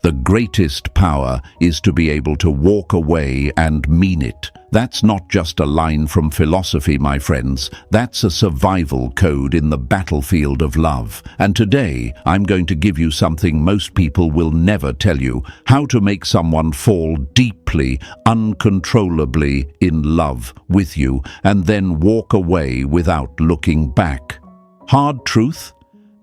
The greatest power is to be able to walk away and mean it. That's not just a line from philosophy, my friends. That's a survival code in the battlefield of love. And today, I'm going to give you something most people will never tell you: how to make someone fall deeply, uncontrollably in love with you, and then walk away without looking back. Hard truth?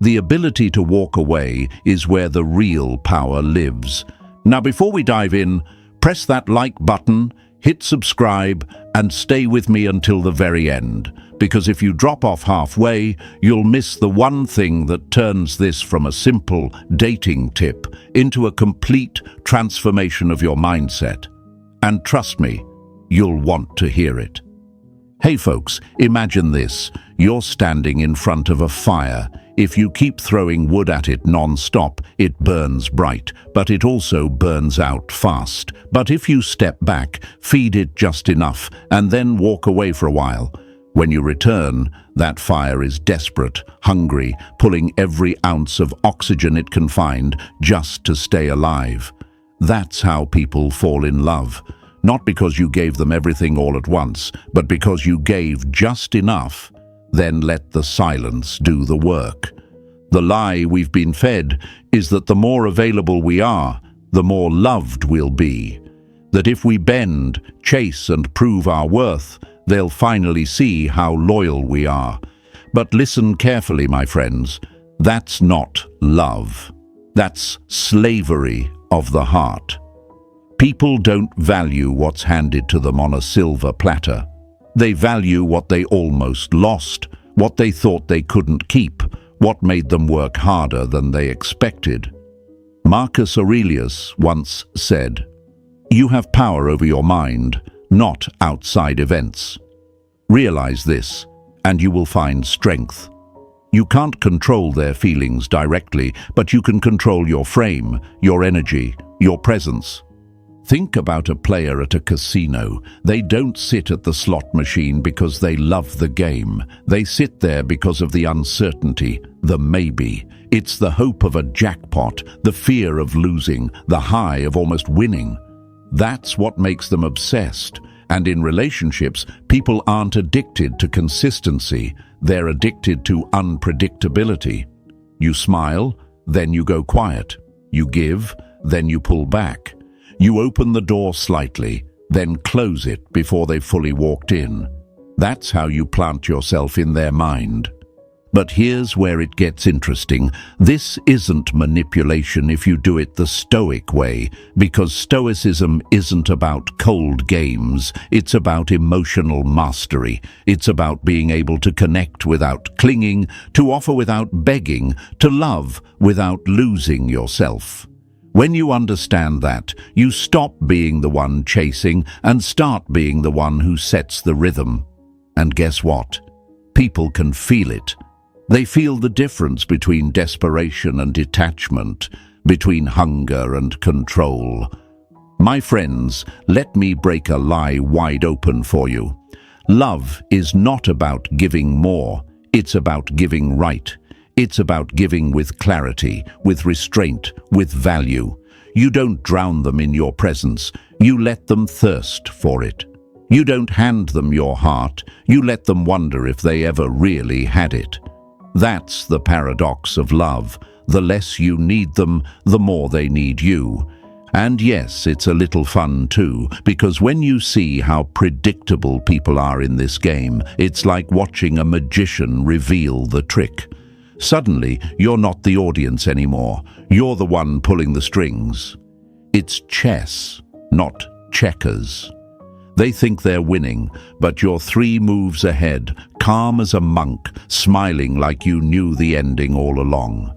The ability to walk away is where the real power lives. Now, before we dive in, press that like button, hit subscribe, and stay with me until the very end. Because if you drop off halfway, you'll miss the one thing that turns this from a simple dating tip into a complete transformation of your mindset. And trust me, you'll want to hear it. Hey folks, imagine this. You're standing in front of a fire. If you keep throwing wood at it non-stop, it burns bright, but it also burns out fast. But if you step back, feed it just enough, and then walk away for a while, when you return, that fire is desperate, hungry, pulling every ounce of oxygen it can find just to stay alive. That's how people fall in love. Not because you gave them everything all at once, but because you gave just enough. Then let the silence do the work. The lie we've been fed is that the more available we are, the more loved we'll be. That if we bend, chase, and prove our worth, they'll finally see how loyal we are. But listen carefully, my friends. That's not love. That's slavery of the heart. People don't value what's handed to them on a silver platter. They value what they almost lost, what they thought they couldn't keep, what made them work harder than they expected. Marcus Aurelius once said, "You have power over your mind, not outside events." Realize this, and you will find strength. You can't control their feelings directly, but you can control your frame, your energy, your presence. Think about a player at a casino. They don't sit at the slot machine because they love the game. They sit there because of the uncertainty, the maybe. It's the hope of a jackpot, the fear of losing, the high of almost winning. That's what makes them obsessed. And in relationships, people aren't addicted to consistency. They're addicted to unpredictability. You smile, then you go quiet. You give, then you pull back. You open the door slightly, then close it before they've fully walked in. That's how you plant yourself in their mind. But here's where it gets interesting. This isn't manipulation if you do it the Stoic way, because Stoicism isn't about cold games. It's about emotional mastery. It's about being able to connect without clinging, to offer without begging, to love without losing yourself. When you understand that, you stop being the one chasing and start being the one who sets the rhythm. And guess what? People can feel it. They feel the difference between desperation and detachment, between hunger and control. My friends, let me break a lie wide open for you. Love is not about giving more. It's about giving right. It's about giving with clarity, with restraint, with value. You don't drown them in your presence. You let them thirst for it. You don't hand them your heart. You let them wonder if they ever really had it. That's the paradox of love. The less you need them, the more they need you. And yes, it's a little fun too, because when you see how predictable people are in this game, it's like watching a magician reveal the trick. Suddenly, you're not the audience anymore. You're the one pulling the strings. It's chess, not checkers. They think they're winning, but you're 3 moves ahead, calm as a monk, smiling like you knew the ending all along.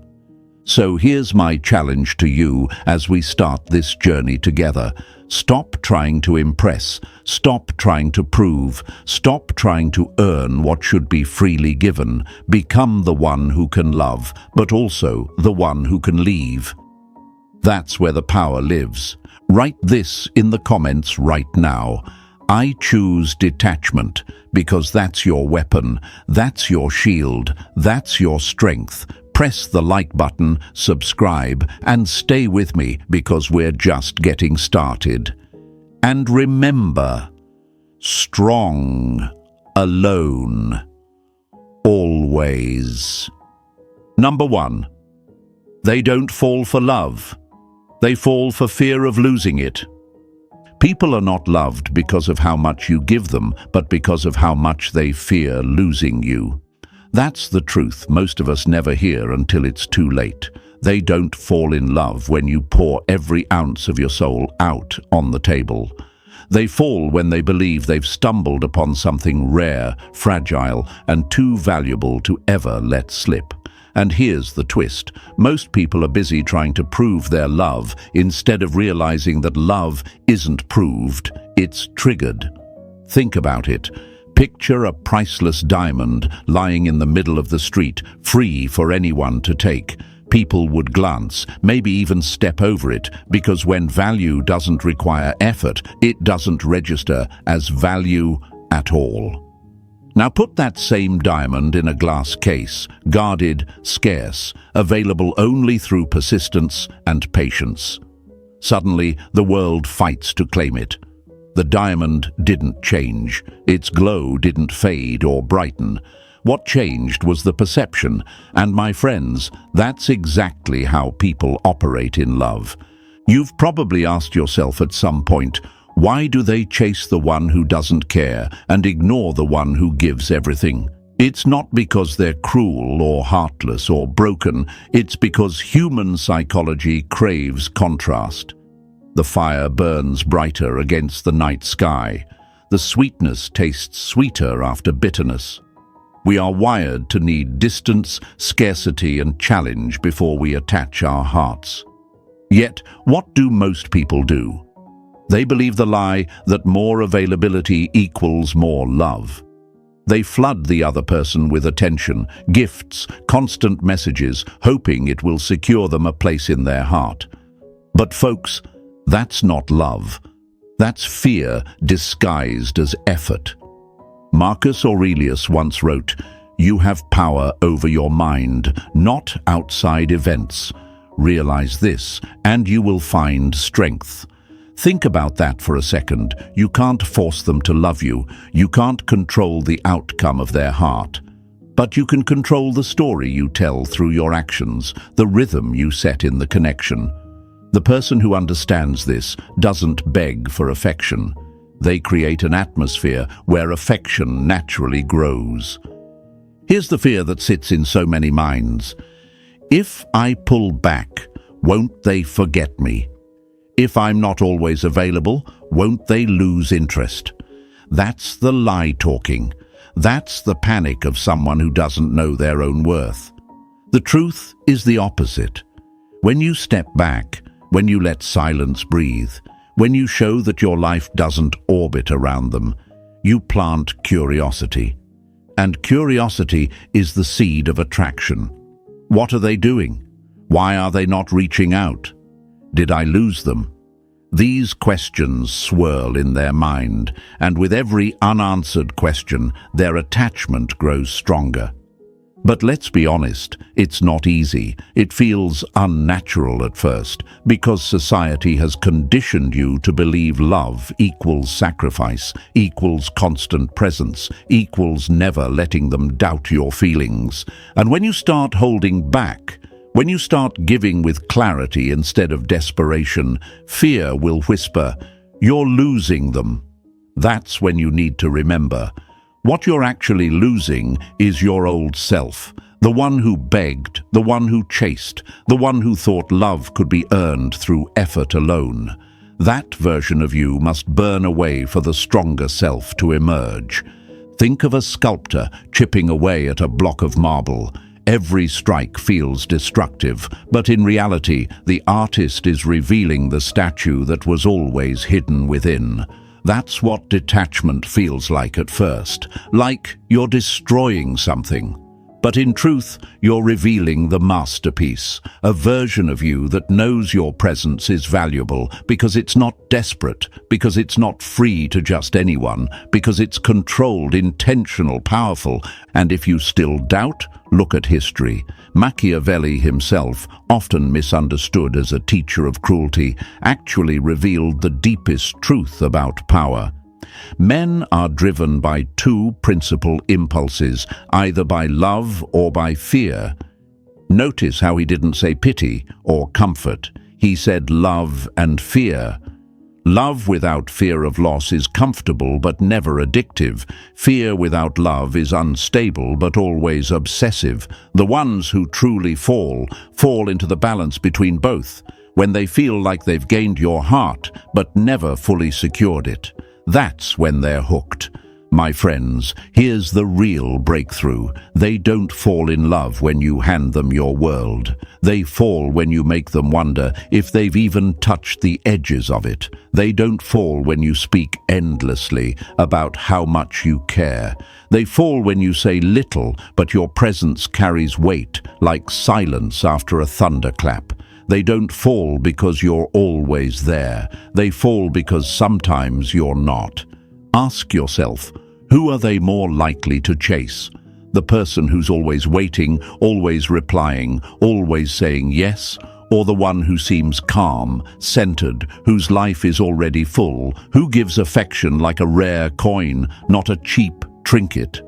So here's my challenge to you as we start this journey together. Stop trying to impress. Stop trying to prove. Stop trying to earn what should be freely given. Become the one who can love, but also the one who can leave. That's where the power lives. Write this in the comments right now. I choose detachment, because that's your weapon, that's your shield, that's your strength. press the like button, subscribe, and stay with me because we're just getting started. And remember, strong, alone, always. Number 1. They don't fall for love. They fall for fear of losing it. People are not loved because of how much you give them, but because of how much they fear losing you. That's the truth most of us never hear until it's too late. They don't fall in love when you pour every ounce of your soul out on the table. They fall when they believe they've stumbled upon something rare, fragile, and too valuable to ever let slip. And here's the twist. Most people are busy trying to prove their love instead of realizing that love isn't proved, it's triggered. Think about it. Picture a priceless diamond lying in the middle of the street, free for anyone to take. People would glance, maybe even step over it, because when value doesn't require effort, it doesn't register as value at all. Now put that same diamond in a glass case, guarded, scarce, available only through persistence and patience. Suddenly, the world fights to claim it. The diamond didn't change. Its glow didn't fade or brighten. What changed was the perception, and my friends, that's exactly how people operate in love. You've probably asked yourself at some point, why do they chase the one who doesn't care and ignore the one who gives everything? It's not because they're cruel or heartless or broken, it's because human psychology craves contrast. The fire burns brighter against the night sky. The sweetness tastes sweeter after bitterness. We are wired to need distance, scarcity, and challenge before we attach our hearts. Yet, what do most people do? They believe the lie that more availability equals more love. They flood the other person with attention, gifts, constant messages, hoping it will secure them a place in their heart. But folks, that's not love. That's fear disguised as effort. Marcus Aurelius once wrote, "You have power over your mind, not outside events. Realize this, and you will find strength." Think about that for a second. You can't force them to love you. You can't control the outcome of their heart. But you can control the story you tell through your actions, the rhythm you set in the connection. The person who understands this doesn't beg for affection. They create an atmosphere where affection naturally grows. Here's the fear that sits in so many minds. If I pull back, won't they forget me? If I'm not always available, won't they lose interest? That's the lie talking. That's the panic of someone who doesn't know their own worth. The truth is the opposite. When you step back, when you let silence breathe, when you show that your life doesn't orbit around them, you plant curiosity. And curiosity is the seed of attraction. What are they doing? Why are they not reaching out? Did I lose them? These questions swirl in their mind, and with every unanswered question, their attachment grows stronger. But let's be honest, it's not easy. It feels unnatural at first, because society has conditioned you to believe love equals sacrifice, equals constant presence, equals never letting them doubt your feelings. And when you start holding back, when you start giving with clarity instead of desperation, fear will whisper, "You're losing them." That's when you need to remember, what you're actually losing is your old self, the one who begged, the one who chased, the one who thought love could be earned through effort alone. That version of you must burn away for the stronger self to emerge. Think of a sculptor chipping away at a block of marble. Every strike feels destructive, but in reality, the artist is revealing the statue that was always hidden within. That's what detachment feels like at first, like you're destroying something. But in truth, you're revealing the masterpiece, a version of you that knows your presence is valuable because it's not desperate, because it's not free to just anyone, because it's controlled, intentional, powerful. And if you still doubt, look at history. Machiavelli himself, often misunderstood as a teacher of cruelty, actually revealed the deepest truth about power. Men are driven by two principal impulses, either by love or by fear. Notice how he didn't say pity or comfort. He said love and fear. Love without fear of loss is comfortable but never addictive. Fear without love is unstable but always obsessive. The ones who truly fall into the balance between both, when they feel like they've gained your heart but never fully secured it. That's when they're hooked. My friends, here's the real breakthrough. They don't fall in love when you hand them your world. They fall when you make them wonder if they've even touched the edges of it. They don't fall when you speak endlessly about how much you care. They fall when you say little, but your presence carries weight, like silence after a thunderclap. They don't fall because you're always there. They fall because sometimes you're not. Ask yourself, who are they more likely to chase? The person who's always waiting, always replying, always saying yes? Or the one who seems calm, centered, whose life is already full, who gives affection like a rare coin, not a cheap trinket?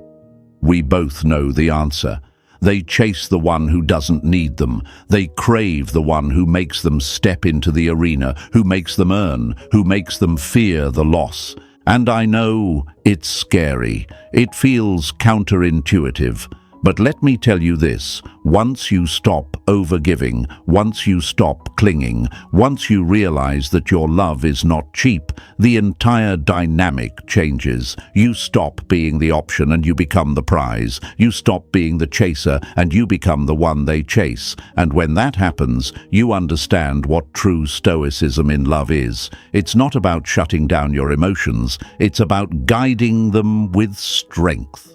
We both know the answer. They chase the one who doesn't need them. They crave the one who makes them step into the arena, who makes them earn, who makes them fear the loss. And I know it's scary. It feels counterintuitive. But let me tell you this, once you stop overgiving, once you stop clinging, once you realize that your love is not cheap, the entire dynamic changes. You stop being the option and you become the prize. You stop being the chaser and you become the one they chase. And when that happens, you understand what true stoicism in love is. It's not about shutting down your emotions, it's about guiding them with strength.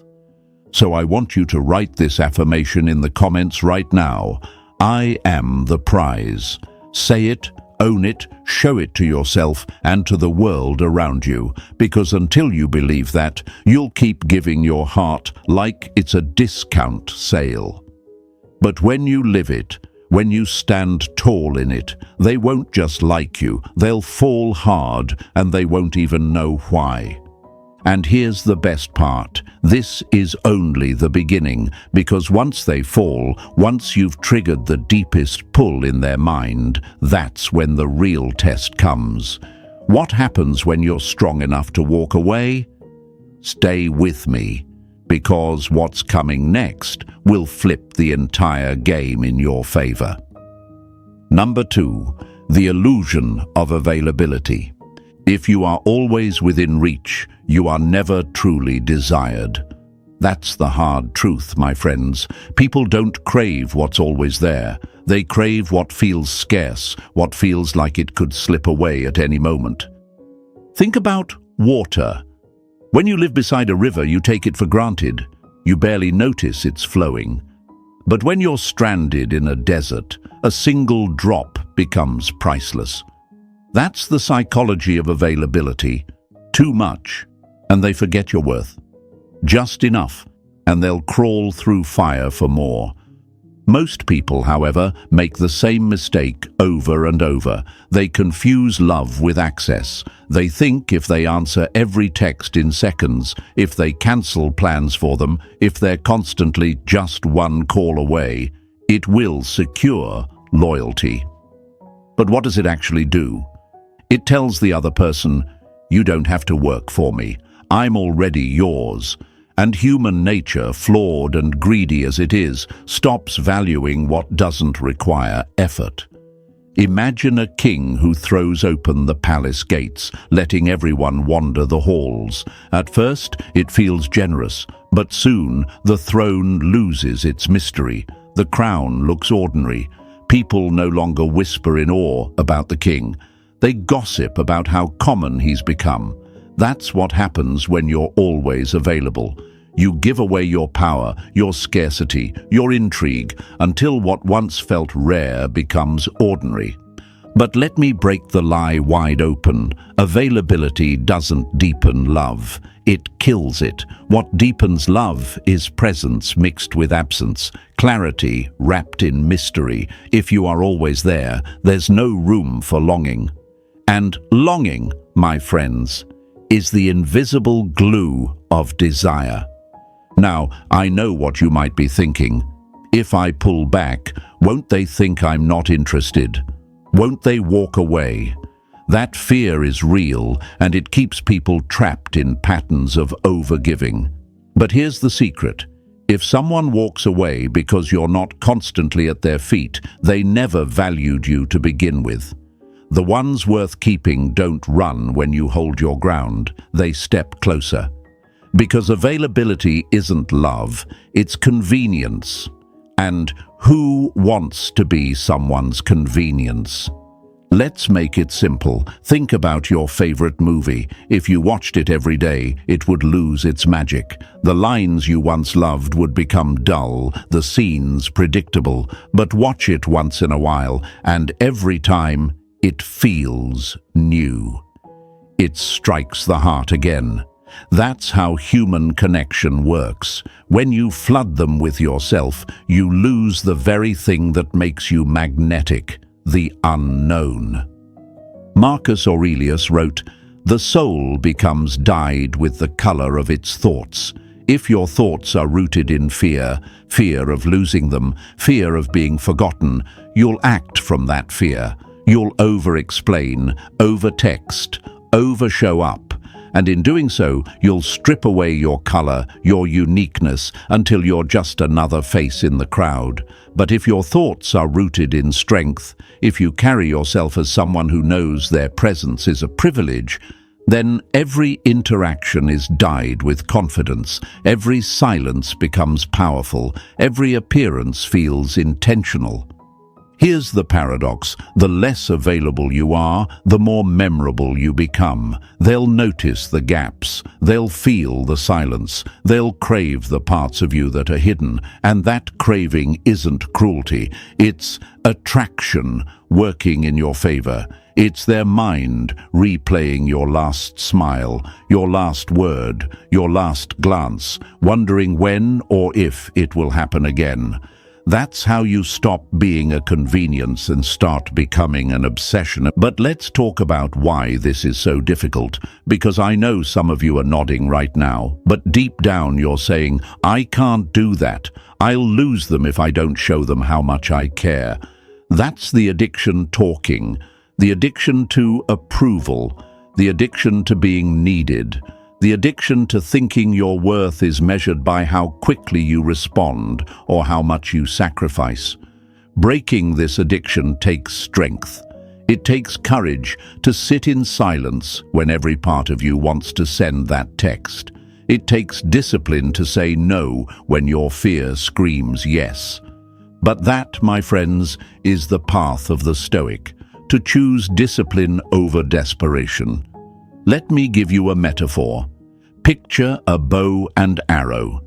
So I want you to write this affirmation in the comments right now. I am the prize. Say it, own it, show it to yourself and to the world around you. Because until you believe that, you'll keep giving your heart like it's a discount sale. But when you live it, when you stand tall in it, they won't just like you, they'll fall hard and they won't even know why. And here's the best part. This is only the beginning, because once they fall, once you've triggered the deepest pull in their mind, that's when the real test comes. What happens when you're strong enough to walk away? Stay with me, because what's coming next will flip the entire game in your favor. Number 2, the illusion of availability. If you are always within reach, you are never truly desired. That's the hard truth, my friends. People don't crave what's always there. They crave what feels scarce, what feels like it could slip away at any moment. Think about water. When you live beside a river, you take it for granted. You barely notice it's flowing. But when you're stranded in a desert, a single drop becomes priceless. That's the psychology of availability. Too much, and they forget your worth. Just enough, and they'll crawl through fire for more. Most people, however, make the same mistake over and over. They confuse love with access. They think if they answer every text in seconds, if they cancel plans for them, if they're constantly just one call away, it will secure loyalty. But what does it actually do? It tells the other person, you don't have to work for me. I'm already yours. And human nature, flawed and greedy as it is, stops valuing what doesn't require effort. Imagine a king who throws open the palace gates, letting everyone wander the halls. At first, it feels generous, but soon the throne loses its mystery. The crown looks ordinary. People no longer whisper in awe about the king. They gossip about how common he's become. That's what happens when you're always available. You give away your power, your scarcity, your intrigue, until what once felt rare becomes ordinary. But let me break the lie wide open. Availability doesn't deepen love. It kills it. What deepens love is presence mixed with absence, clarity wrapped in mystery. If you are always there, there's no room for longing. And longing, my friends, is the invisible glue of desire. Now, I know what you might be thinking. If I pull back, won't they think I'm not interested? Won't they walk away? That fear is real, and it keeps people trapped in patterns of overgiving. But here's the secret. If someone walks away because you're not constantly at their feet, they never valued you to begin with. The ones worth keeping don't run when you hold your ground. They step closer. Because availability isn't love, it's convenience. And who wants to be someone's convenience? Let's make it simple. Think about your favorite movie. If you watched it every day, it would lose its magic. The lines you once loved would become dull, the scenes predictable. But watch it once in a while, and every time, it feels new. It strikes the heart again. That's how human connection works. When you flood them with yourself, you lose the very thing that makes you magnetic, the unknown. Marcus Aurelius wrote, "The soul becomes dyed with the color of its thoughts." If your thoughts are rooted in fear, fear of losing them, fear of being forgotten, you'll act from that fear. You'll over-explain, over-text, over-show up. And in doing so, you'll strip away your color, your uniqueness, until you're just another face in the crowd. But if your thoughts are rooted in strength, if you carry yourself as someone who knows their presence is a privilege, then every interaction is dyed with confidence, every silence becomes powerful, every appearance feels intentional. Here's the paradox. The less available you are, the more memorable you become. They'll notice the gaps. They'll feel the silence. They'll crave the parts of you that are hidden. And that craving isn't cruelty. It's attraction working in your favor. It's their mind replaying your last smile, your last word, your last glance, wondering when or if it will happen again. That's how you stop being a convenience and start becoming an obsession. But let's talk about why this is so difficult, because I know some of you are nodding right now, but deep down you're saying, I can't do that. I'll lose them if I don't show them how much I care. That's the addiction talking, the addiction to approval, the addiction to being needed. The addiction to thinking your worth is measured by how quickly you respond or how much you sacrifice. Breaking this addiction takes strength. It takes courage to sit in silence when every part of you wants to send that text. It takes discipline to say no when your fear screams yes. But that, my friends, is the path of the Stoic, to choose discipline over desperation. Let me give you a metaphor. Picture a bow and arrow.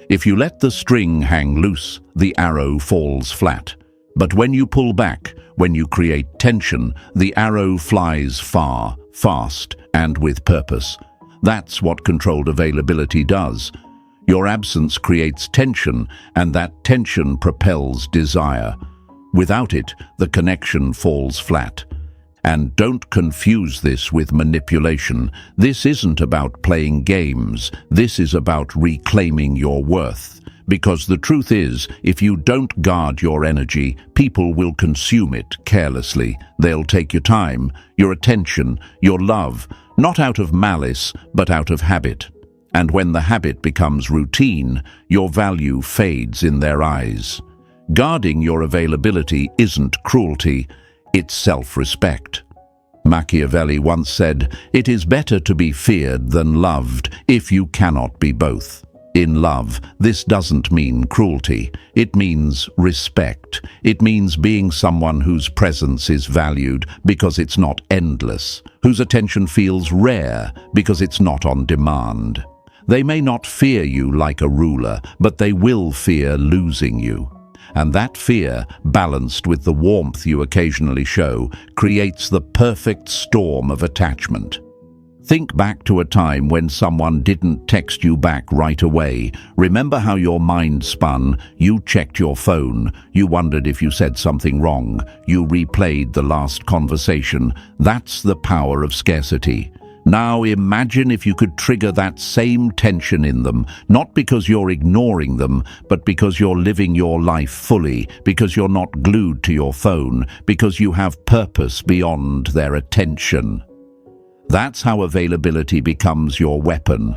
If you let the string hang loose, the arrow falls flat. But when you pull back, when you create tension, the arrow flies far, fast, and with purpose. That's what controlled availability does. Your absence creates tension, and that tension propels desire. Without it, the connection falls flat. And don't confuse this with manipulation. This isn't about playing games. This is about reclaiming your worth. Because the truth is, if you don't guard your energy, people will consume it carelessly. They'll take your time, your attention, your love, not out of malice, but out of habit. And when the habit becomes routine, your value fades in their eyes. Guarding your availability isn't cruelty, it's self-respect. Machiavelli once said, "It is better to be feared than loved if you cannot be both." In love, this doesn't mean cruelty. It means respect. It means being someone whose presence is valued because it's not endless, whose attention feels rare because it's not on demand. They may not fear you like a ruler, but they will fear losing you. And that fear, balanced with the warmth you occasionally show, creates the perfect storm of attachment. Think back to a time when someone didn't text you back right away. Remember how your mind spun? You checked your phone. You wondered if you said something wrong. You replayed the last conversation. That's the power of scarcity. Now imagine if you could trigger that same tension in them, not because you're ignoring them, but because you're living your life fully, because you're not glued to your phone, because you have purpose beyond their attention. That's how availability becomes your weapon.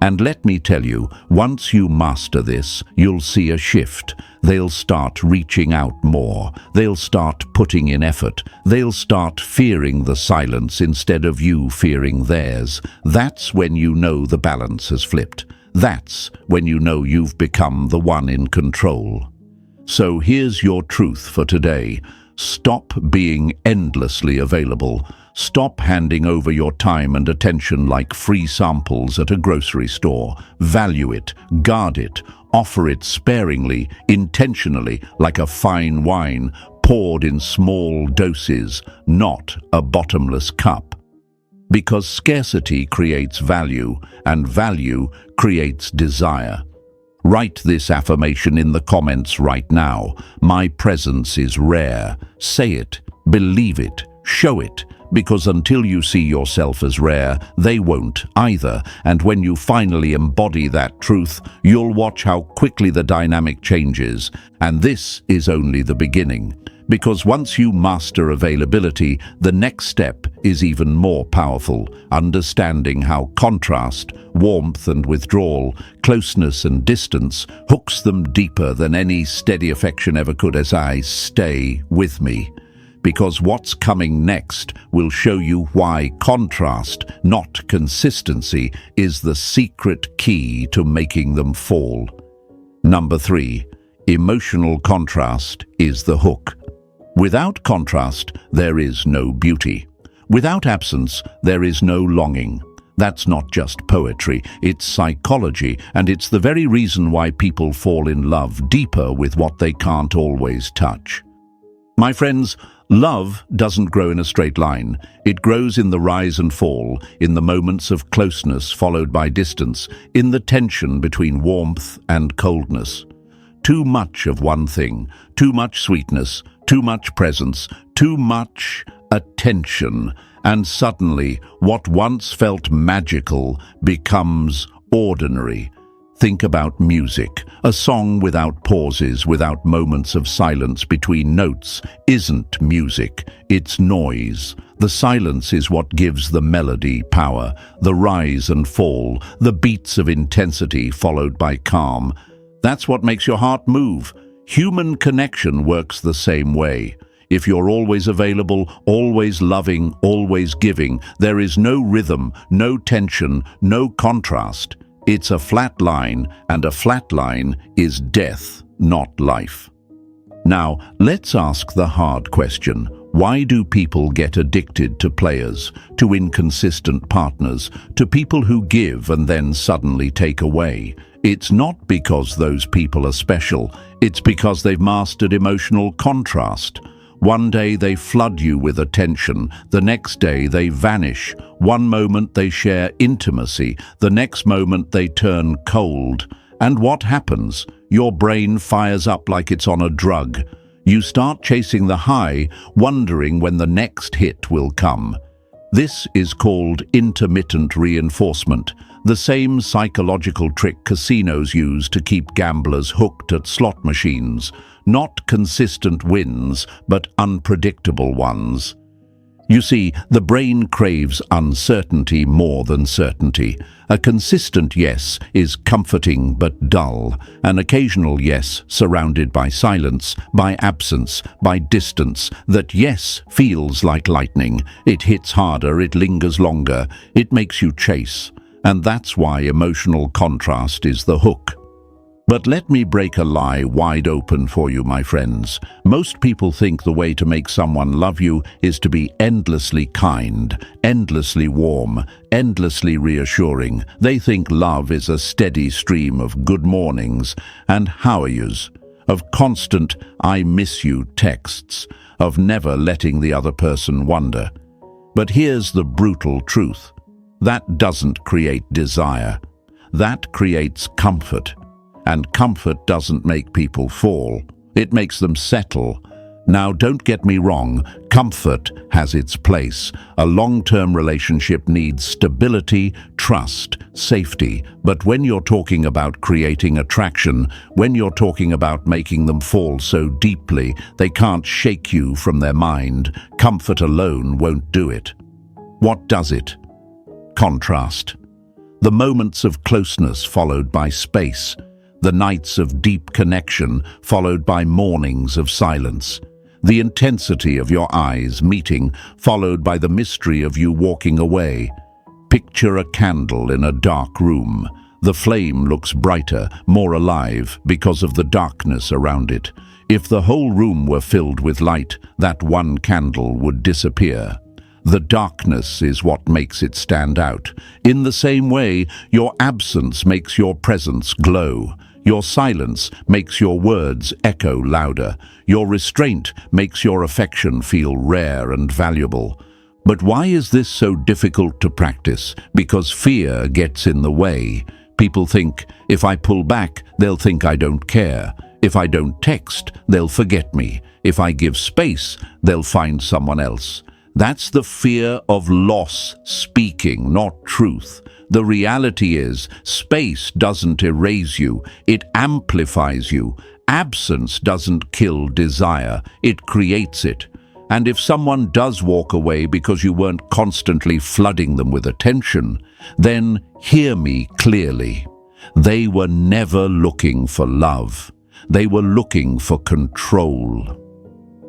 And let me tell you, once you master this, you'll see a shift. They'll start reaching out more. They'll start putting in effort. They'll start fearing the silence instead of you fearing theirs. That's when you know the balance has flipped. That's when you know you've become the one in control. So here's your truth for today. Stop being endlessly available. Stop handing over your time and attention like free samples at a grocery store. Value it, guard it, offer it sparingly, intentionally, like a fine wine, poured in small doses, not a bottomless cup. Because scarcity creates value, and value creates desire. Write this affirmation in the comments right now. My presence is rare. Say it, believe it, show it. Because until you see yourself as rare, they won't either. And when you finally embody that truth, you'll watch how quickly the dynamic changes. And this is only the beginning. Because once you master availability, the next step is even more powerful. Understanding how contrast, warmth and withdrawal, closeness and distance hooks them deeper than any steady affection ever could. As I stay with me. Because what's coming next will show you why contrast, not consistency, is the secret key to making them fall. Number 3, emotional contrast is the hook. Without contrast, there is no beauty. Without absence, there is no longing. That's not just poetry, it's psychology, and it's the very reason why people fall in love deeper with what they can't always touch. My friends, love doesn't grow in a straight line. It grows in the rise and fall, in the moments of closeness followed by distance, in the tension between warmth and coldness. Too much of one thing, too much sweetness, too much presence, too much attention, and suddenly what once felt magical becomes ordinary. Think about music. A song without pauses, without moments of silence between notes, isn't music, it's noise. The silence is what gives the melody power, the rise and fall, the beats of intensity followed by calm. That's what makes your heart move. Human connection works the same way. If you're always available, always loving, always giving, there is no rhythm, no tension, no contrast. It's a flat line, and a flat line is death, not life. Now, let's ask the hard question. Why do people get addicted to players, to inconsistent partners, to people who give and then suddenly take away? It's not because those people are special. It's because they've mastered emotional contrast. One day they flood you with attention, the next day they vanish. One moment they share intimacy, the next moment they turn cold. And what happens? Your brain fires up like it's on a drug. You start chasing the high, wondering when the next hit will come. This is called intermittent reinforcement, the same psychological trick casinos use to keep gamblers hooked at slot machines. Not consistent wins, but unpredictable ones. You see, the brain craves uncertainty more than certainty. A consistent yes is comforting but dull. An occasional yes surrounded by silence, by absence, by distance. That yes feels like lightning. It hits harder, it lingers longer, it makes you chase. And that's why emotional contrast is the hook. But let me break a lie wide open for you, my friends. Most people think the way to make someone love you is to be endlessly kind, endlessly warm, endlessly reassuring. They think love is a steady stream of good mornings and how are yous, of constant "I miss you" texts, of never letting the other person wonder. But here's the brutal truth. That doesn't create desire. That creates comfort. And comfort doesn't make people fall. It makes them settle. Now, don't get me wrong, comfort has its place. A long-term relationship needs stability, trust, safety. But when you're talking about creating attraction, when you're talking about making them fall so deeply they can't shake you from their mind, comfort alone won't do it. What does it? Contrast. The moments of closeness followed by space. The nights of deep connection followed by mornings of silence. The intensity of your eyes meeting followed by the mystery of you walking away. Picture a candle in a dark room. The flame looks brighter, more alive because of the darkness around it. If the whole room were filled with light, that one candle would disappear. The darkness is what makes it stand out. In the same way, your absence makes your presence glow. Your silence makes your words echo louder. Your restraint makes your affection feel rare and valuable. But why is this so difficult to practice? Because fear gets in the way. People think, if I pull back, they'll think I don't care. If I don't text, they'll forget me. If I give space, they'll find someone else. That's the fear of loss speaking, not truth. The reality is, space doesn't erase you, it amplifies you. Absence doesn't kill desire, it creates it. And if someone does walk away because you weren't constantly flooding them with attention, then hear me clearly. They were never looking for love. They were looking for control.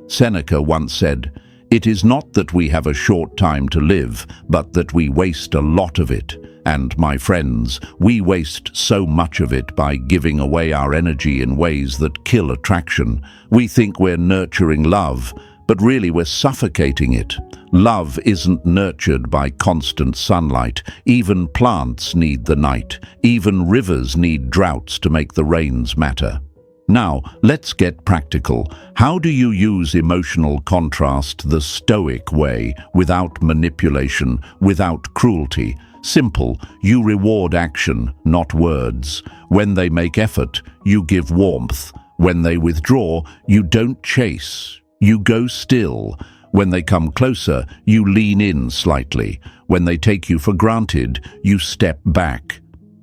Seneca once said, "It is not that we have a short time to live, but that we waste a lot of it." And my friends, we waste so much of it by giving away our energy in ways that kill attraction. We think we're nurturing love, but really we're suffocating it. Love isn't nurtured by constant sunlight. Even plants need the night. Even rivers need droughts to make the rains matter. Now, let's get practical. How do you use emotional contrast the Stoic way, without manipulation, without cruelty? Simple, you reward action, not words. When they make effort, you give warmth. When they withdraw, you don't chase. You go still. When they come closer, you lean in slightly. When they take you for granted, you step back.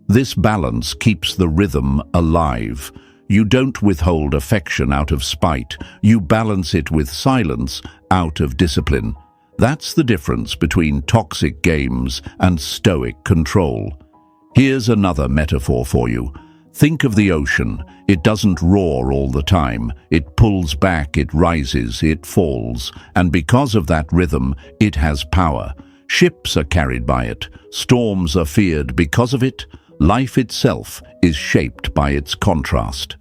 This balance keeps the rhythm alive. You don't withhold affection out of spite. You balance it with silence out of discipline. That's the difference between toxic games and Stoic control. Here's another metaphor for you. Think of the ocean. It doesn't roar all the time. It pulls back, it rises, it falls. And because of that rhythm, it has power. Ships are carried by it. Storms are feared because of it. Life itself is shaped by its contrast.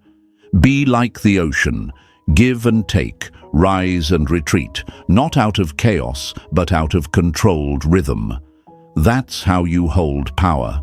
Be like the ocean. Give and take, rise and retreat, not out of chaos, but out of controlled rhythm. That's how you hold power.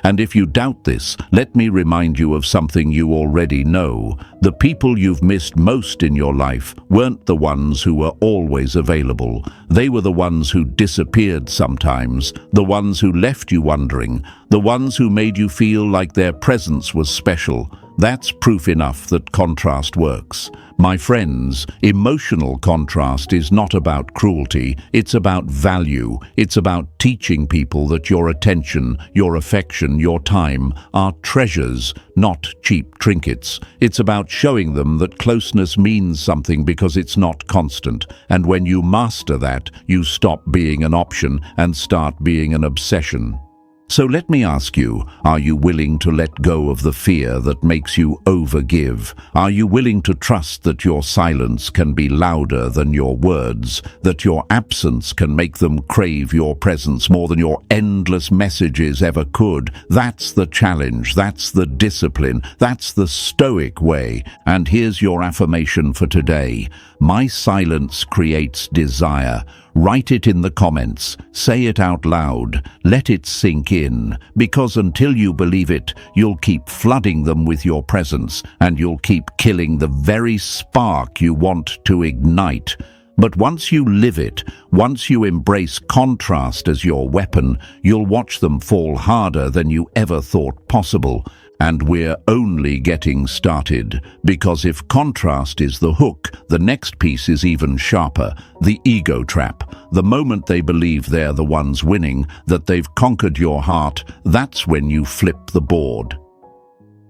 And if you doubt this, let me remind you of something you already know. The people you've missed most in your life weren't the ones who were always available. They were the ones who disappeared sometimes, the ones who left you wondering, the ones who made you feel like their presence was special. That's proof enough that contrast works. My friends, emotional contrast is not about cruelty, it's about value. It's about teaching people that your attention, your affection, your time are treasures, not cheap trinkets. It's about showing them that closeness means something because it's not constant. And when you master that, you stop being an option and start being an obsession. So let me ask you, are you willing to let go of the fear that makes you overgive? Are you willing to trust that your silence can be louder than your words, that your absence can make them crave your presence more than your endless messages ever could? That's the challenge, that's the discipline, that's the Stoic way. And here's your affirmation for today. My silence creates desire. Write it in the comments, say it out loud, let it sink in, because until you believe it, you'll keep flooding them with your presence, and you'll keep killing the very spark you want to ignite. But once you live it, once you embrace contrast as your weapon, you'll watch them fall harder than you ever thought possible. And we're only getting started, because if contrast is the hook, the next piece is even sharper, the ego trap. The moment they believe they're the ones winning, that they've conquered your heart, that's when you flip the board.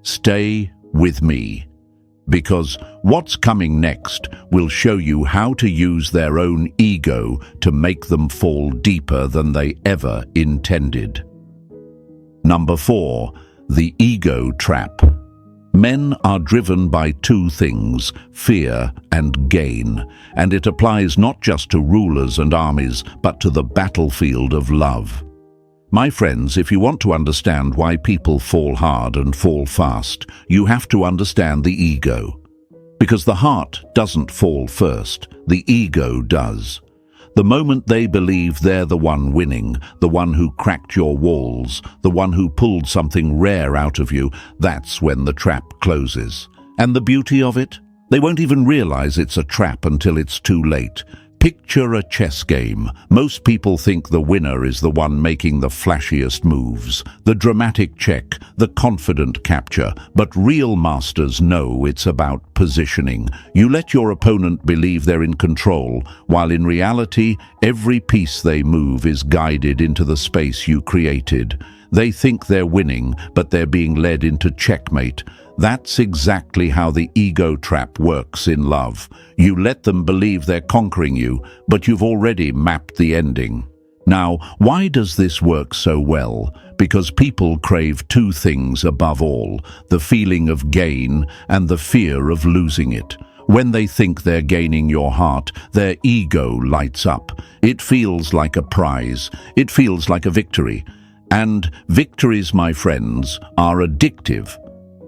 Stay with me, because what's coming next will show you how to use their own ego to make them fall deeper than they ever intended. Number 4. The ego trap. Men are driven by two things, fear and gain, and it applies not just to rulers and armies, but to the battlefield of love. My friends, if you want to understand why people fall hard and fall fast, you have to understand the ego. Because the heart doesn't fall first, the ego does. The moment they believe they're the one winning, the one who cracked your walls, the one who pulled something rare out of you, that's when the trap closes. And the beauty of it? They won't even realize it's a trap until it's too late. Picture a chess game. Most people think the winner is the one making the flashiest moves, the dramatic check, the confident capture, but real masters know it's about positioning. You let your opponent believe they're in control, while in reality, every piece they move is guided into the space you created. They think they're winning, but they're being led into checkmate. That's exactly how the ego trap works in love. You let them believe they're conquering you, but you've already mapped the ending. Now, why does this work so well? Because people crave two things above all, the feeling of gain and the fear of losing it. When they think they're gaining your heart, their ego lights up. It feels like a prize. It feels like a victory. And victories, my friends, are addictive.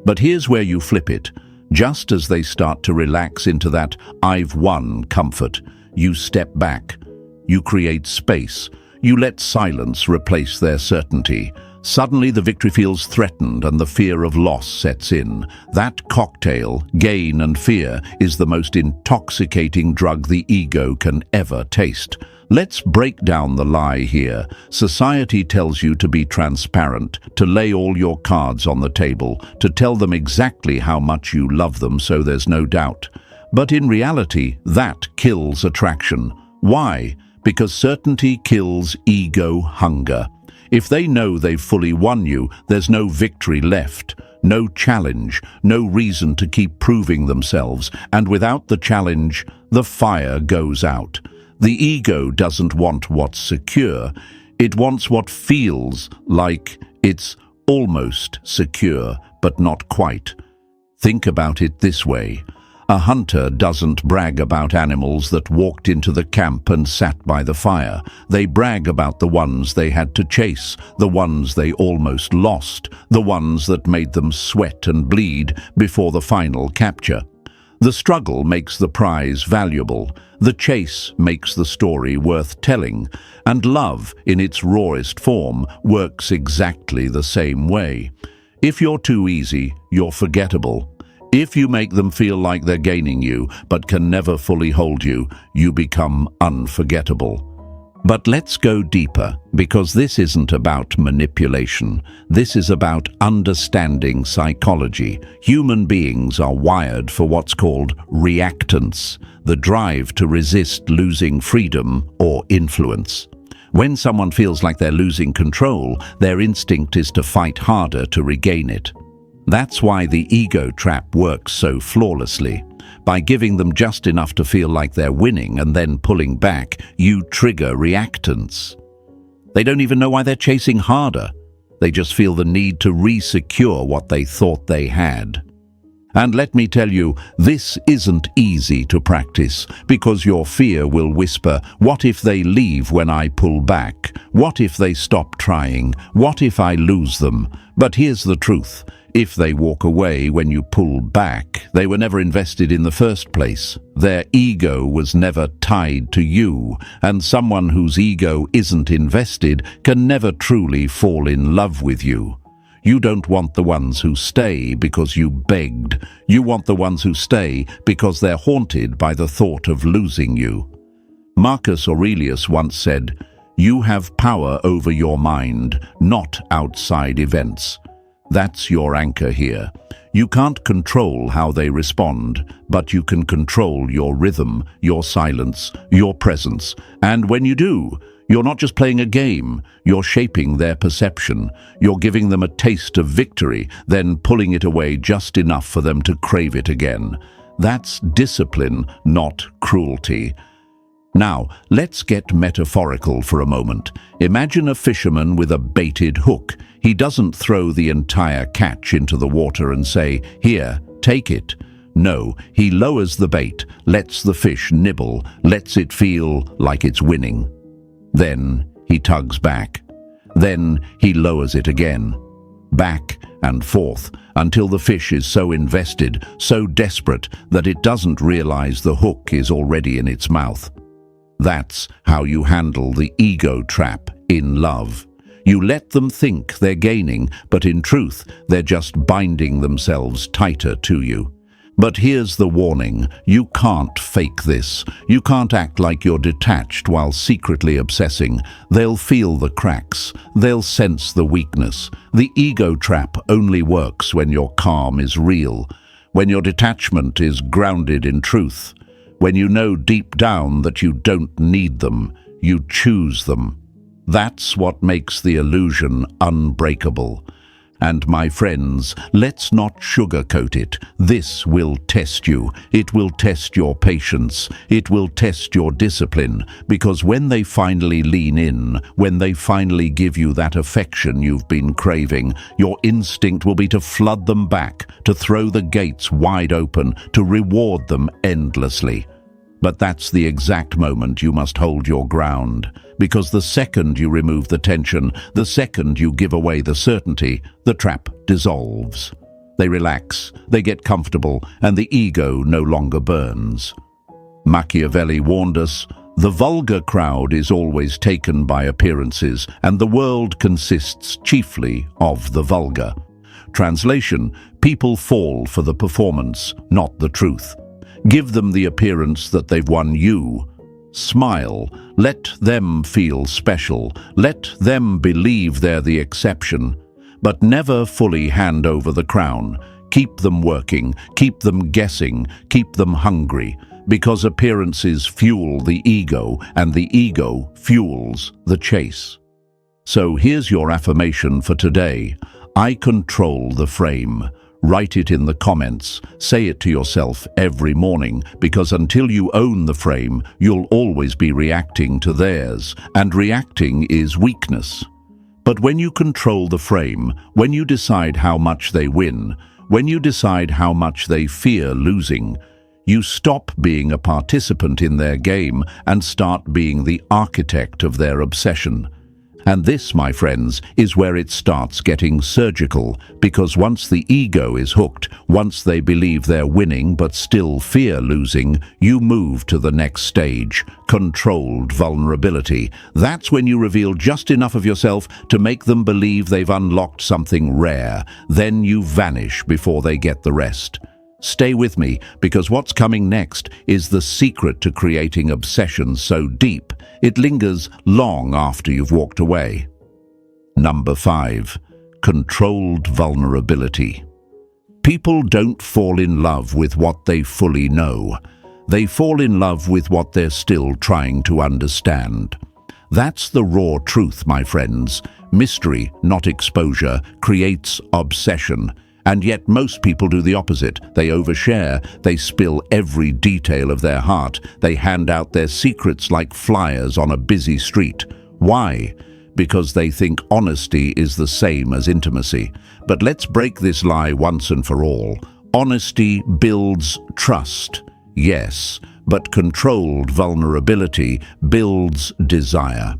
But here's where you flip it. Just as they start to relax into that "I've won" comfort, you step back. You create space. You let silence replace their certainty. Suddenly the victory feels threatened and the fear of loss sets in. That cocktail, gain and fear, is the most intoxicating drug the ego can ever taste. Let's break down the lie here. Society tells you to be transparent, to lay all your cards on the table, to tell them exactly how much you love them so there's no doubt. But in reality, that kills attraction. Why? Because certainty kills ego hunger. If they know they've fully won you, there's no victory left, no challenge, no reason to keep proving themselves, and without the challenge, the fire goes out. The ego doesn't want what's secure. It wants what feels like it's almost secure, but not quite. Think about it this way. A hunter doesn't brag about animals that walked into the camp and sat by the fire. They brag about the ones they had to chase, the ones they almost lost, the ones that made them sweat and bleed before the final capture. The struggle makes the prize valuable. The chase makes the story worth telling. And love, in its rawest form, works exactly the same way. If you're too easy, you're forgettable. If you make them feel like they're gaining you, but can never fully hold you, you become unforgettable. But let's go deeper, because this isn't about manipulation. This is about understanding psychology. Human beings are wired for what's called reactance, the drive to resist losing freedom or influence. When someone feels like they're losing control, their instinct is to fight harder to regain it. That's why the ego trap works so flawlessly. By giving them just enough to feel like they're winning and then pulling back, you trigger reactance. They don't even know why they're chasing harder. They just feel the need to re-secure what they thought they had. And let me tell you, this isn't easy to practice, because your fear will whisper, what if they leave when I pull back? What if they stop trying? What if I lose them? But here's the truth. If they walk away when you pull back, they were never invested in the first place. Their ego was never tied to you, and someone whose ego isn't invested can never truly fall in love with you. You don't want the ones who stay because you begged. You want the ones who stay because they're haunted by the thought of losing you. Marcus Aurelius once said, "You have power over your mind, not outside events." That's your anchor here. You can't control how they respond, but you can control your rhythm, your silence, your presence. And when you do, you're not just playing a game, you're shaping their perception. You're giving them a taste of victory, then pulling it away just enough for them to crave it again. That's discipline, not cruelty. Now, let's get metaphorical for a moment. Imagine a fisherman with a baited hook. He doesn't throw the entire catch into the water and say, "Here, take it." No, he lowers the bait, lets the fish nibble, lets it feel like it's winning. Then he tugs back. Then he lowers it again. Back and forth until the fish is so invested, so desperate, that it doesn't realize the hook is already in its mouth. That's how you handle the ego trap in love. You let them think they're gaining, but in truth, they're just binding themselves tighter to you. But here's the warning, you can't fake this. You can't act like you're detached while secretly obsessing. They'll feel the cracks. They'll sense the weakness. The ego trap only works when your calm is real, when your detachment is grounded in truth, when you know deep down that you don't need them, you choose them. That's what makes the illusion unbreakable. And my friends, let's not sugarcoat it. This will test you. It will test your patience. It will test your discipline. Because when they finally lean in, when they finally give you that affection you've been craving, your instinct will be to flood them back, to throw the gates wide open, to reward them endlessly. But that's the exact moment you must hold your ground. Because the second you remove the tension, the second you give away the certainty, the trap dissolves. They relax, they get comfortable, and the ego no longer burns. Machiavelli warned us, the vulgar crowd is always taken by appearances, and the world consists chiefly of the vulgar. Translation, people fall for the performance, not the truth. Give them the appearance that they've won you. Smile. Let them feel special. Let them believe they're the exception. But never fully hand over the crown. Keep them working. Keep them guessing. Keep them hungry. Because appearances fuel the ego, and the ego fuels the chase. So here's your affirmation for today. I control the frame. Write it in the comments. Say it to yourself every morning, because until you own the frame, you'll always be reacting to theirs, and reacting is weakness. But when you control the frame, when you decide how much they win, when you decide how much they fear losing, you stop being a participant in their game and start being the architect of their obsession. And this, my friends, is where it starts getting surgical, because once the ego is hooked, once they believe they're winning but still fear losing, you move to the next stage, controlled vulnerability. That's when you reveal just enough of yourself to make them believe they've unlocked something rare. Then you vanish before they get the rest. Stay with me, because what's coming next is the secret to creating obsession so deep, it lingers long after you've walked away. Number 5. Controlled vulnerability. People don't fall in love with what they fully know. They fall in love with what they're still trying to understand. That's the raw truth, my friends. Mystery, not exposure, creates obsession. And yet most people do the opposite. They overshare, they spill every detail of their heart, they hand out their secrets like flyers on a busy street. Why? because they think honesty is the same as intimacy. But let's break this lie once and for all. Honesty builds trust, yes, but controlled vulnerability builds desire.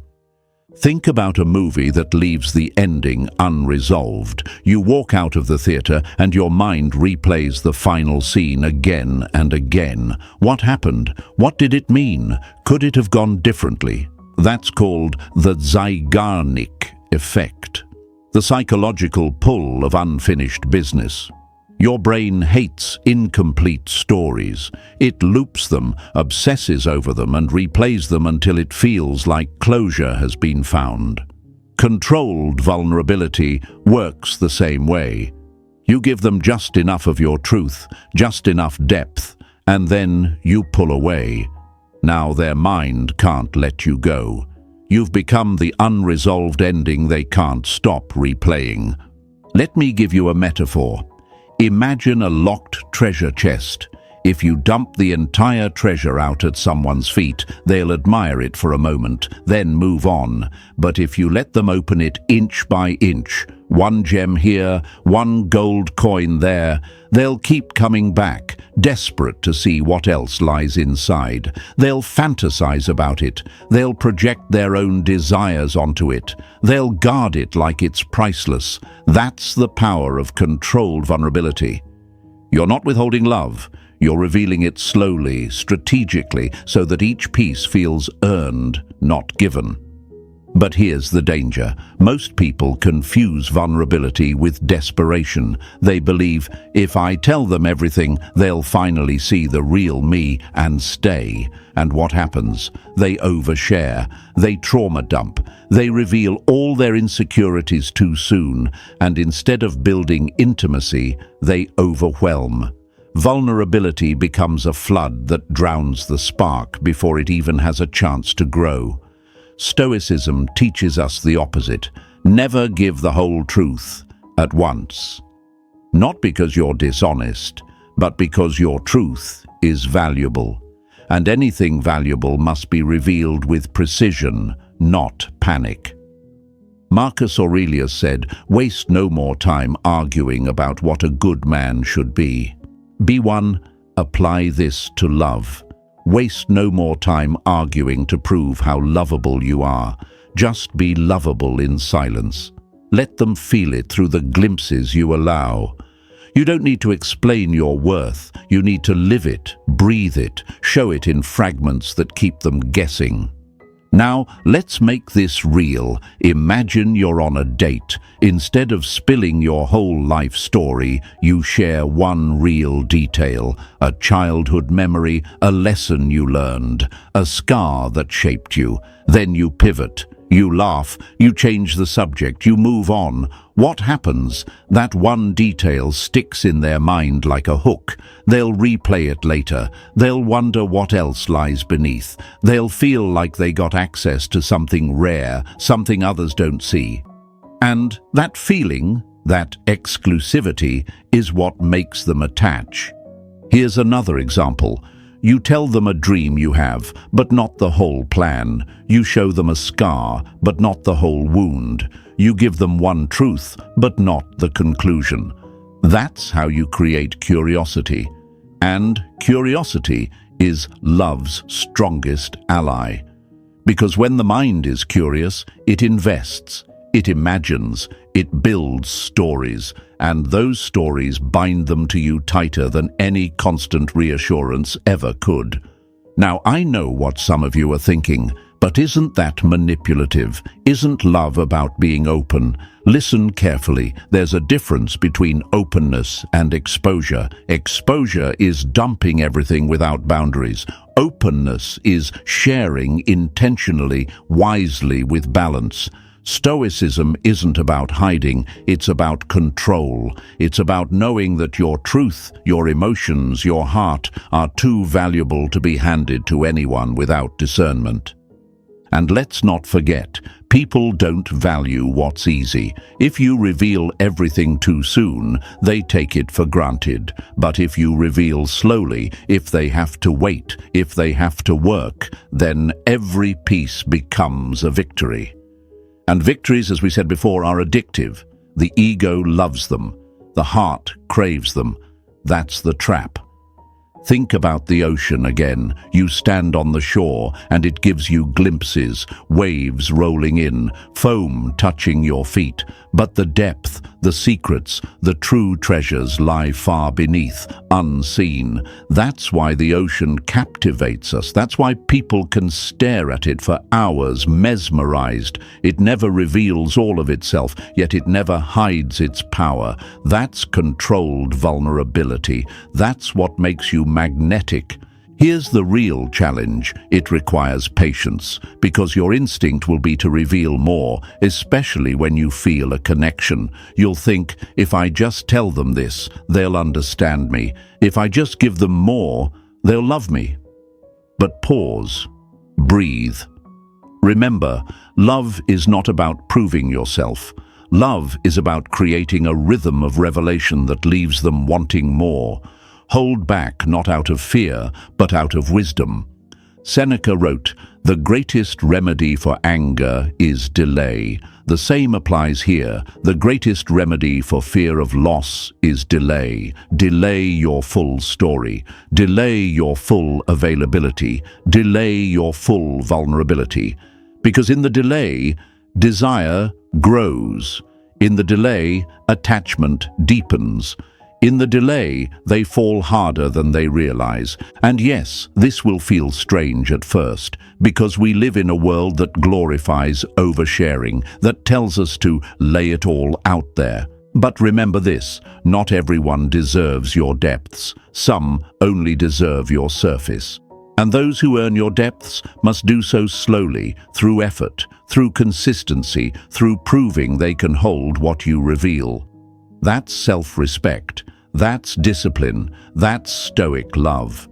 Think about a movie that leaves the ending unresolved. You walk out of the theater and your mind replays the final scene again and again. What happened? What did it mean? Could it have gone differently? That's called the Zeigarnik effect, the psychological pull of unfinished business. Your brain hates incomplete stories. It loops them, obsesses over them, and replays them until it feels like closure has been found. Controlled vulnerability works the same way. You give them just enough of your truth, just enough depth, and then you pull away. Now their mind can't let you go. You've become the unresolved ending they can't stop replaying. Let me give you a metaphor. Imagine a locked treasure chest. If you dump the entire treasure out at someone's feet, they'll admire it for a moment, then move on. But if you let them open it inch by inch, one gem here, one gold coin there, they'll keep coming back, desperate to see what else lies inside. They'll fantasize about it. They'll project their own desires onto it. They'll guard it like it's priceless. That's the power of controlled vulnerability. You're not withholding love. You're revealing it slowly, strategically, so that each piece feels earned, not given. But here's the danger. Most people confuse vulnerability with desperation. They believe, if I tell them everything, they'll finally see the real me and stay. And what happens? They overshare. They trauma dump. They reveal all their insecurities too soon. And instead of building intimacy, they overwhelm. Vulnerability becomes a flood that drowns the spark before it even has a chance to grow. Stoicism teaches us the opposite. Never give the whole truth at once. Not because you're dishonest, but because your truth is valuable. And anything valuable must be revealed with precision, not panic. Marcus Aurelius said, "Waste no more time arguing about what a good man should be. Be one, apply this to love. Waste no more time arguing to prove how lovable you are. Just be lovable in silence. Let them feel it through the glimpses you allow. You don't need to explain your worth. You need to live it, breathe it, show it in fragments that keep them guessing. Now, let's make this real. Imagine you're on a date. Instead of spilling your whole life story, you share one real detail, a childhood memory, a lesson you learned, a scar that shaped you. Then you pivot. You laugh, you change the subject, you move on. What happens? That one detail sticks in their mind like a hook. They'll replay it later. They'll wonder what else lies beneath. They'll feel like they got access to something rare, something others don't see. And that feeling, that exclusivity, is what makes them attach. Here's another example. You tell them a dream you have, but not the whole plan. You show them a scar, but not the whole wound. You give them one truth, but not the conclusion. That's how you create curiosity. And curiosity is love's strongest ally. Because when the mind is curious, it invests, it imagines, it builds stories, and those stories bind them to you tighter than any constant reassurance ever could. Now, I know what some of you are thinking, but isn't that manipulative? Isn't love about being open? Listen carefully. There's a difference between openness and exposure. Exposure is dumping everything without boundaries. Openness is sharing intentionally, wisely, with balance. Stoicism isn't about hiding, it's about control. It's about knowing that your truth, your emotions, your heart are too valuable to be handed to anyone without discernment. And let's not forget, people don't value what's easy. If you reveal everything too soon, they take it for granted. But if you reveal slowly, if they have to wait, if they have to work, then every piece becomes a victory. And victories, as we said before, are addictive. The ego loves them. The heart craves them. That's the trap. Think about the ocean again. You stand on the shore and it gives you glimpses, waves rolling in, foam touching your feet. But the depth, the secrets, the true treasures lie far beneath, unseen. That's why the ocean captivates us. That's why people can stare at it for hours, mesmerized. It never reveals all of itself, yet it never hides its power. That's controlled vulnerability. That's what makes you magnetic. Here's the real challenge. It requires patience, because your instinct will be to reveal more, especially when you feel a connection. You'll think, if I just tell them this, they'll understand me. If I just give them more, they'll love me. But pause. Breathe. Remember, love is not about proving yourself. Love is about creating a rhythm of revelation that leaves them wanting more. Hold back not out of fear, but out of wisdom. Seneca wrote, "The greatest remedy for anger is delay." The same applies here. The greatest remedy for fear of loss is delay. Delay your full story. Delay your full availability. Delay your full vulnerability. Because in the delay, desire grows. In the delay, attachment deepens. In the delay, they fall harder than they realize. And yes, this will feel strange at first, because we live in a world that glorifies oversharing, that tells us to lay it all out there. But remember this, not everyone deserves your depths. Some only deserve your surface. And those who earn your depths must do so slowly, through effort, through consistency, through proving they can hold what you reveal. That's self-respect. That's discipline. That's Stoic love.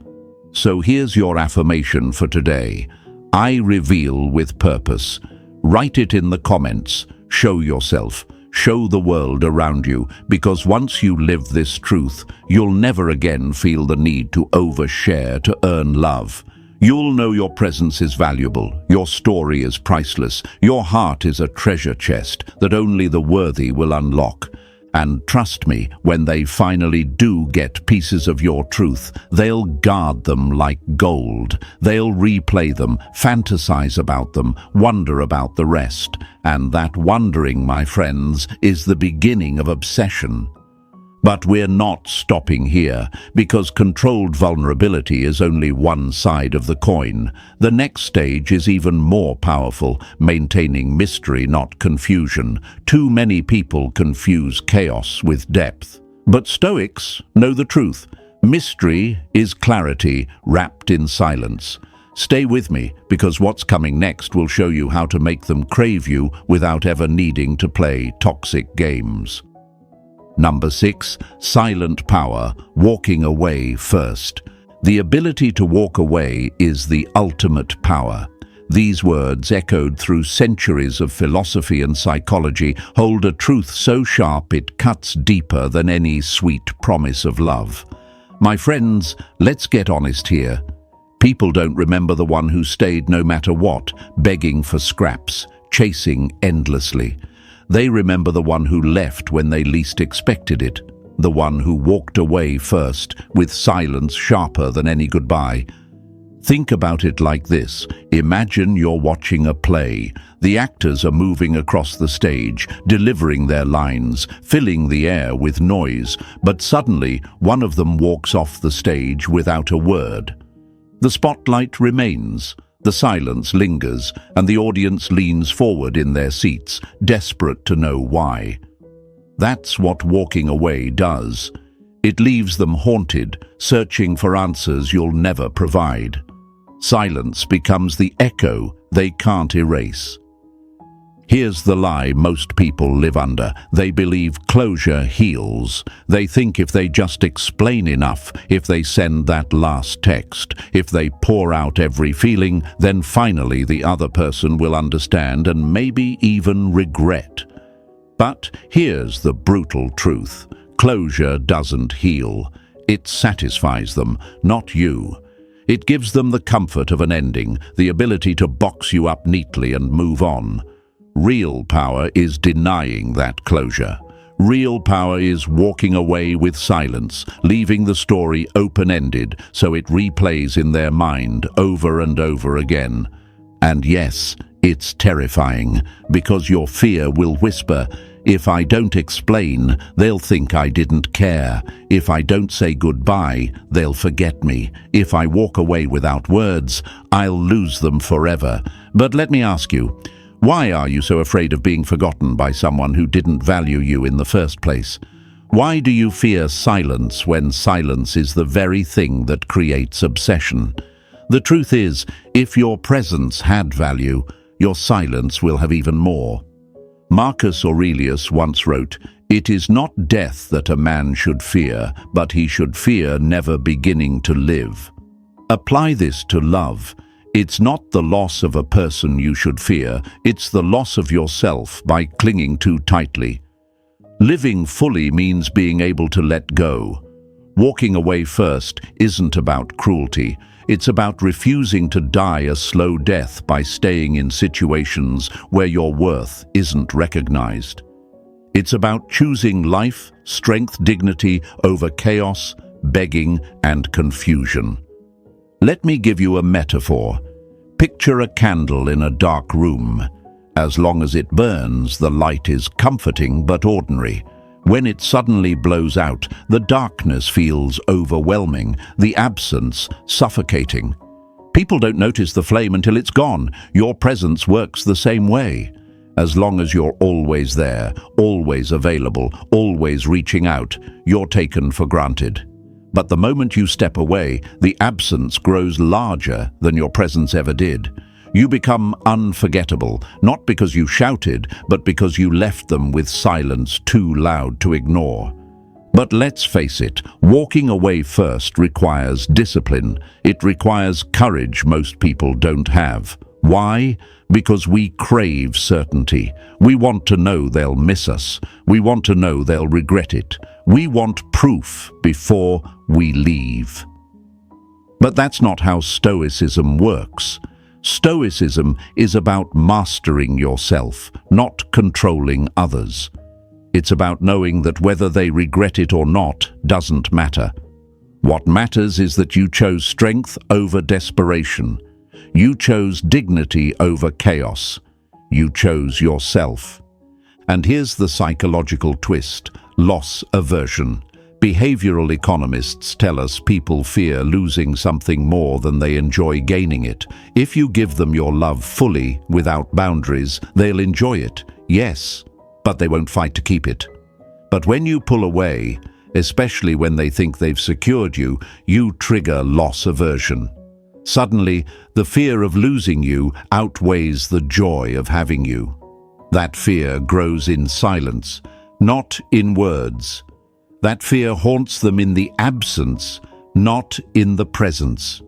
So here's your affirmation for today. I reveal with purpose. Write it in the comments. Show yourself. Show the world around you, because once you live this truth, you'll never again feel the need to overshare to earn love. You'll know your presence is valuable, your story is priceless, your heart is a treasure chest that only the worthy will unlock. And trust me, when they finally do get pieces of your truth, they'll guard them like gold. They'll replay them, fantasize about them, wonder about the rest. And that wondering, my friends, is the beginning of obsession. But we're not stopping here, because controlled vulnerability is only one side of the coin. The next stage is even more powerful, maintaining mystery, not confusion. Too many people confuse chaos with depth. But Stoics know the truth. Mystery is clarity wrapped in silence. Stay with me, because what's coming next will show you how to make them crave you without ever needing to play toxic games. Number 6, silent power, walking away first. The ability to walk away is the ultimate power. These words, echoed through centuries of philosophy and psychology, hold a truth so sharp it cuts deeper than any sweet promise of love. My friends, let's get honest here. People don't remember the one who stayed no matter what, begging for scraps, chasing endlessly. They remember the one who left when they least expected it, the one who walked away first, with silence sharper than any goodbye. Think about it like this. Imagine you're watching a play. The actors are moving across the stage, delivering their lines, filling the air with noise, but suddenly one of them walks off the stage without a word. The spotlight remains. The silence lingers, and the audience leans forward in their seats, desperate to know why. That's what walking away does. It leaves them haunted, searching for answers you'll never provide. Silence becomes the echo they can't erase. Here's the lie most people live under. They believe closure heals. They think if they just explain enough, if they send that last text, if they pour out every feeling, then finally the other person will understand and maybe even regret. But here's the brutal truth. Closure doesn't heal. It satisfies them, not you. It gives them the comfort of an ending, the ability to box you up neatly and move on. Real power is denying that closure. Real power is walking away with silence, leaving the story open-ended so it replays in their mind over and over again. And yes, it's terrifying, because your fear will whisper, "If I don't explain, they'll think I didn't care. If I don't say goodbye, they'll forget me. If I walk away without words, I'll lose them forever." But let me ask you, why are you so afraid of being forgotten by someone who didn't value you in the first place? Why do you fear silence when silence is the very thing that creates obsession? The truth is, if your presence had value, your silence will have even more. Marcus Aurelius once wrote, "It is not death that a man should fear, but he should fear never beginning to live." Apply this to love. It's not the loss of a person you should fear, it's the loss of yourself by clinging too tightly. Living fully means being able to let go. Walking away first isn't about cruelty. It's about refusing to die a slow death by staying in situations where your worth isn't recognized. It's about choosing life, strength, dignity over chaos, begging, and confusion. Let me give you a metaphor. Picture a candle in a dark room. As long as it burns, the light is comforting but ordinary. When it suddenly blows out, the darkness feels overwhelming, the absence suffocating. People don't notice the flame until it's gone. Your presence works the same way. As long as you're always there, always available, always reaching out, you're taken for granted. But the moment you step away, the absence grows larger than your presence ever did. You become unforgettable, not because you shouted, but because you left them with silence too loud to ignore. But let's face it, walking away first requires discipline. It requires courage most people don't have. Why? Because we crave certainty. We want to know they'll miss us. We want to know they'll regret it. We want proof before we leave. But that's not how Stoicism works. Stoicism is about mastering yourself, not controlling others. It's about knowing that whether they regret it or not doesn't matter. What matters is that you chose strength over desperation. You chose dignity over chaos. You chose yourself. And here's the psychological twist: loss aversion. Behavioral economists tell us people fear losing something more than they enjoy gaining it. If you give them your love fully, without boundaries, they'll enjoy it, yes, but they won't fight to keep it. But when you pull away, especially when they think they've secured you, you trigger loss aversion. Suddenly, the fear of losing you outweighs the joy of having you. That fear grows in silence, not in words. That fear haunts them in the absence, not in the presence.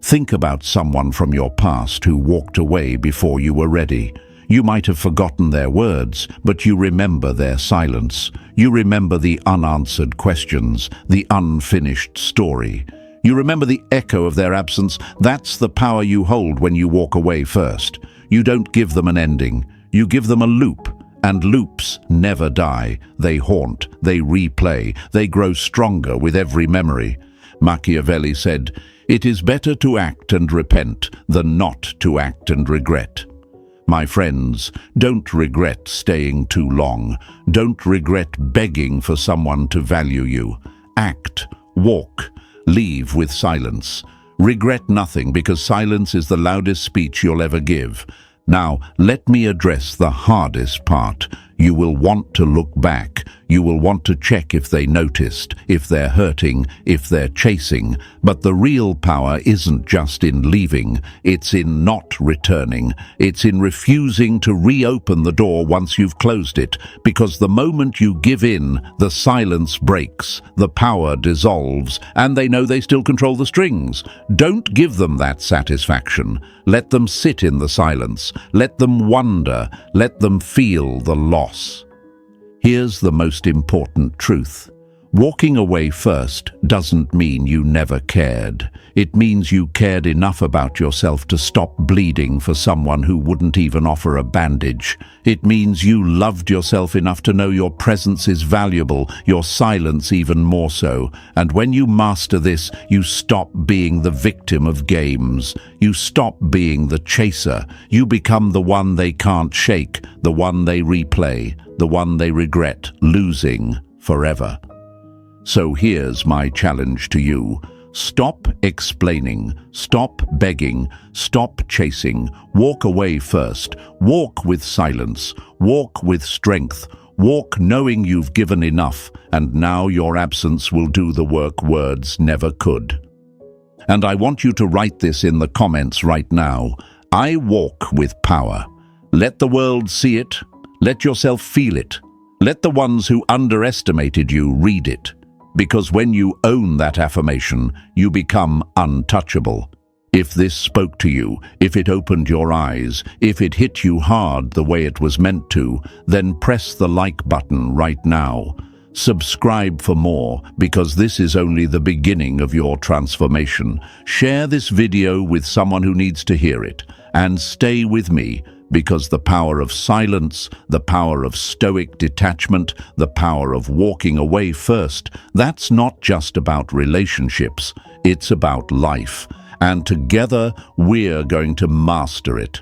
Think about someone from your past who walked away before you were ready. You might have forgotten their words, but you remember their silence. You remember the unanswered questions, the unfinished story. You remember the echo of their absence. That's the power you hold when you walk away first. You don't give them an ending. You give them a loop. And loops never die. They haunt, they replay, they grow stronger with every memory. Machiavelli said, "It is better to act and repent than not to act and regret." My friends, don't regret staying too long. Don't regret begging for someone to value you. Act, walk, leave with silence. Regret nothing, because silence is the loudest speech you'll ever give. Now, let me address the hardest part. You will want to look back. You will want to check if they noticed, if they're hurting, if they're chasing. But the real power isn't just in leaving. It's in not returning. It's in refusing to reopen the door once you've closed it. Because the moment you give in, the silence breaks, the power dissolves, and they know they still control the strings. Don't give them that satisfaction. Let them sit in the silence. Let them wonder. Let them feel the loss. Here's the most important truth. Walking away first doesn't mean you never cared. It means you cared enough about yourself to stop bleeding for someone who wouldn't even offer a bandage. It means you loved yourself enough to know your presence is valuable, your silence even more so. And when you master this, you stop being the victim of games. You stop being the chaser. You become the one they can't shake, the one they replay, the one they regret losing forever. So here's my challenge to you. Stop explaining, stop begging, stop chasing. Walk away first. Walk with silence. Walk with strength. Walk knowing you've given enough, and now your absence will do the work words never could. And I want you to write this in the comments right now. I walk with power. Let the world see it. Let yourself feel it. Let the ones who underestimated you read it. Because when you own that affirmation, you become untouchable. If this spoke to you, if it opened your eyes, if it hit you hard the way it was meant to, then press the like button right now. Subscribe for more, because this is only the beginning of your transformation. Share this video with someone who needs to hear it, and stay with me, because the power of silence, the power of stoic detachment, the power of walking away first, that's not just about relationships, it's about life. And together, we're going to master it.